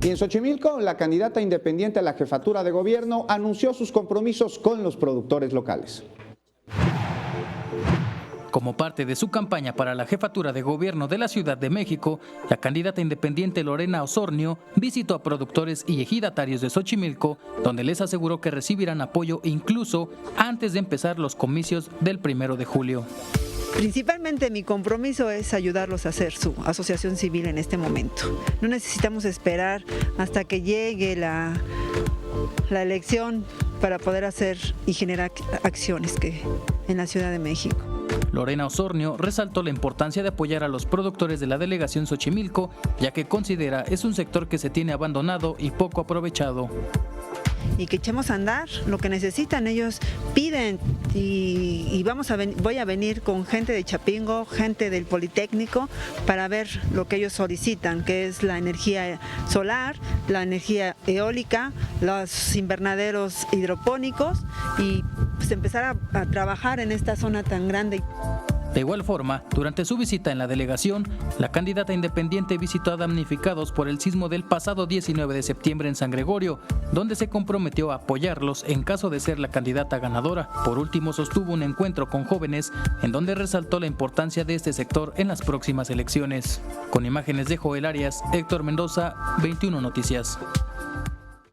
Y en Xochimilco, la candidata independiente a la jefatura de gobierno anunció sus compromisos con los productores locales. Como parte de su campaña para la jefatura de gobierno de la Ciudad de México, la candidata independiente Lorena Osornio visitó a productores y ejidatarios de Xochimilco, donde les aseguró que recibirán apoyo incluso antes de empezar los comicios del 1 de julio. Principalmente mi compromiso es ayudarlos a hacer su asociación civil en este momento. No necesitamos esperar hasta que llegue la elección para poder hacer y generar acciones en la Ciudad de México. Lorena Osornio resaltó la importancia de apoyar a los productores de la delegación Xochimilco, ya que considera es un sector que se tiene abandonado y poco aprovechado. Y que echemos a andar lo que necesitan, ellos piden y voy a venir con gente de Chapingo, gente del Politécnico para ver lo que ellos solicitan, que es la energía solar, la energía eólica, los invernaderos hidropónicos y pues empezar a trabajar en esta zona tan grande. De igual forma, durante su visita en la delegación, la candidata independiente visitó a damnificados por el sismo del pasado 19 de septiembre en San Gregorio, donde se comprometió a apoyarlos en caso de ser la candidata ganadora. Por último, sostuvo un encuentro con jóvenes en donde resaltó la importancia de este sector en las próximas elecciones. Con imágenes de Joel Arias, Héctor Mendoza, 21 Noticias.